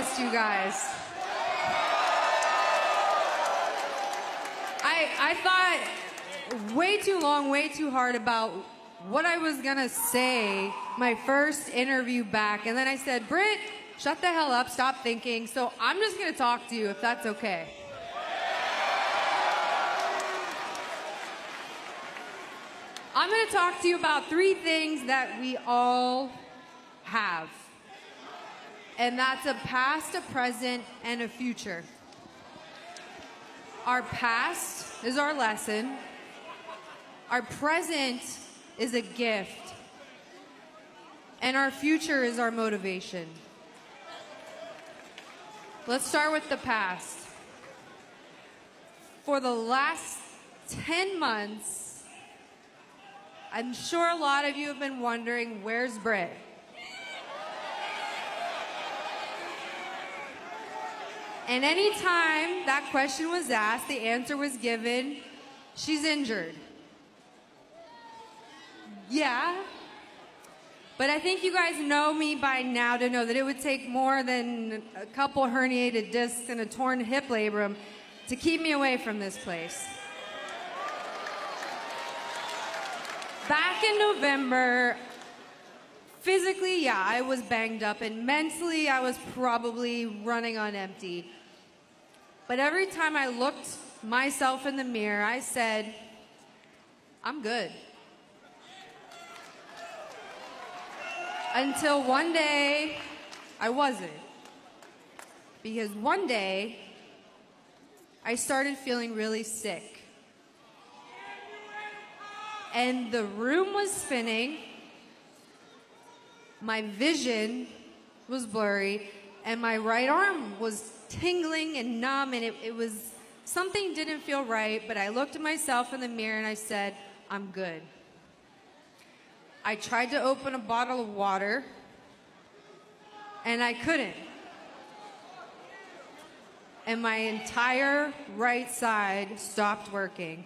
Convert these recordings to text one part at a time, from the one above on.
missed you guys. I thought way too long, way too hard about what I was gonna say my first interview back, and then I said, Britt, shut the hell up, stop thinking. So I'm just gonna talk to you if that's okay. I'm gonna talk to you about 3 things that we all have. And that's a past, a present, and a future. Our past is our lesson. Our present is a gift. And our future is our motivation. Let's start with the past. For the last 10 months, I'm sure a lot of you have been wondering, where's Britt? And anytime that question was asked, the answer was given, she's injured. Yeah. But I think you guys know me by now to know that it would take more than a couple herniated discs and a torn hip labrum to keep me away from this place. Back in November, physically, yeah, I was banged up, and mentally, I was probably running on empty. But every time I looked myself in the mirror, I said, I'm good. Until one day, I wasn't. Because one day, I started feeling really sick. And the room was spinning, my vision was blurry, and my right arm was tingling and numb, and it was, something didn't feel right, but I looked at myself in the mirror and I said, I'm good. I tried to open a bottle of water, and I couldn't. And my entire right side stopped working.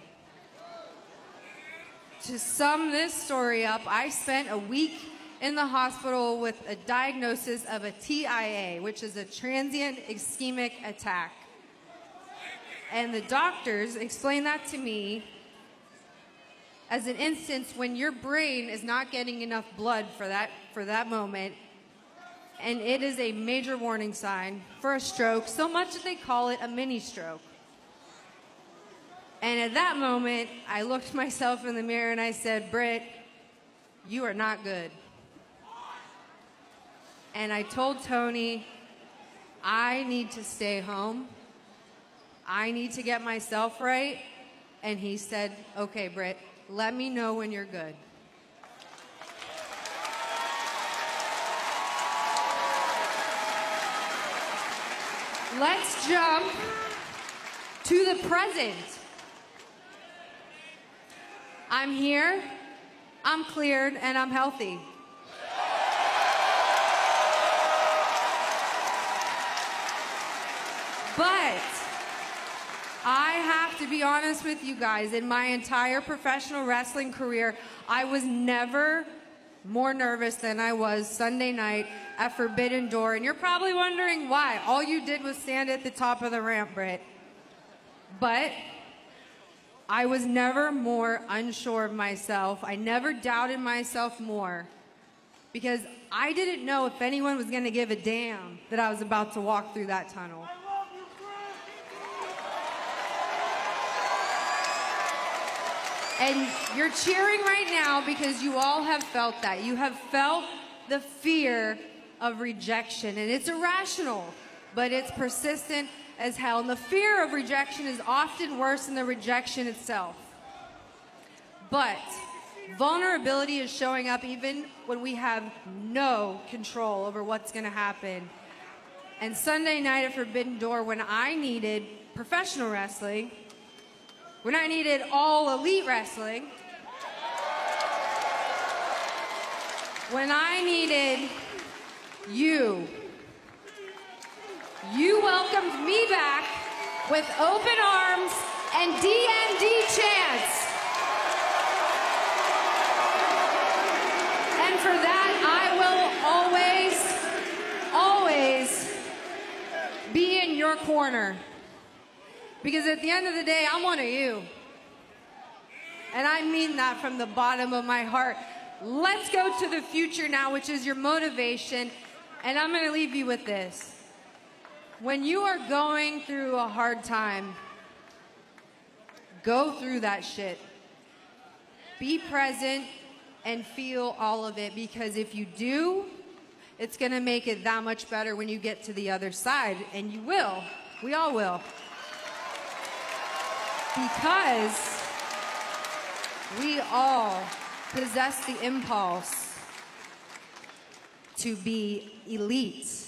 To sum this story up, I spent a week in the hospital with a diagnosis of a TIA, which is a transient ischemic attack. And the doctors explained that to me as an instance when your brain is not getting enough blood for that moment, and it is a major warning sign for a stroke, so much that they call it a mini stroke. And at that moment, I looked myself in the mirror and I said, Britt, you are not good. And I told Tony, I need to stay home. I need to get myself right. And he said, okay, Britt, let me know when you're good. Let's jump to the present. I'm here, I'm cleared, and I'm healthy. But I have to be honest with you guys, in my entire professional wrestling career, I was never more nervous than I was Sunday night at Forbidden Door. And you're probably wondering why. All you did was stand at the top of the ramp, Britt. But I was never more unsure of myself. I never doubted myself more, because I didn't know if anyone was going to give a damn that I was about to walk through that tunnel. And you're cheering right now because you all have felt that. You have felt the fear of rejection, and it's irrational, but it's persistent as hell. And the fear of rejection is often worse than the rejection itself. But vulnerability is showing up even when we have no control over what's going to happen. And Sunday night at Forbidden Door, when I needed professional wrestling, when I needed all elite wrestling, when I needed you welcomed me back with open arms and DND chants. And for that, I will always be in your corner. Because at the end of the day, I'm one of you. And I mean that from the bottom of my heart. Let's go to the future now, which is your motivation. And I'm going to leave you with this. When you are going through a hard time, go through that shit. Be present and feel all of it, because if you do, it's going to make it that much better when you get to the other side. And you will. We all will. Because we all possess the impulse to be elite.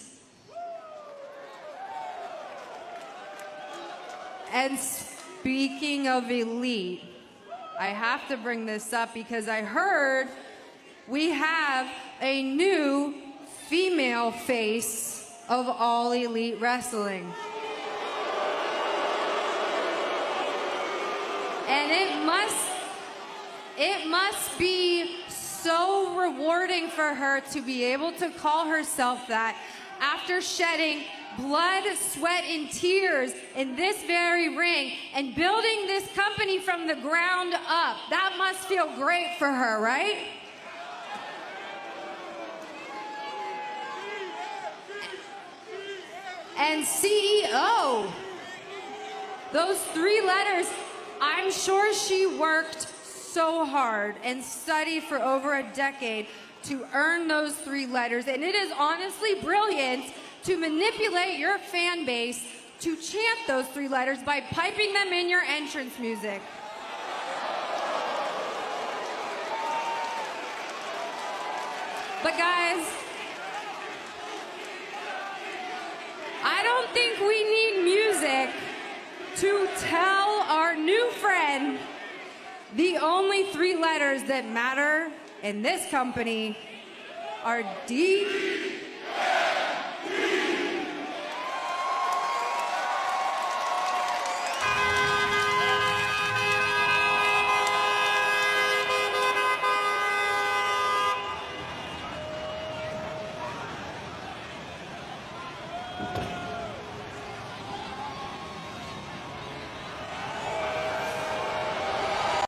And speaking of elite, I have to bring this up because I heard we have a new female face of All Elite Wrestling. And it must be so rewarding for her to be able to call herself that after shedding blood, sweat, and tears in this very ring and building this company from the ground up. That must feel great for her, right? And CEO, those 3 letters, I'm sure she worked so hard and studied for over a decade to earn those 3 letters. And it is honestly brilliant to manipulate your fan base to chant those 3 letters by piping them in your entrance music. But guys, I don't think we need music to tell our new friend the only 3 letters that matter in this company are D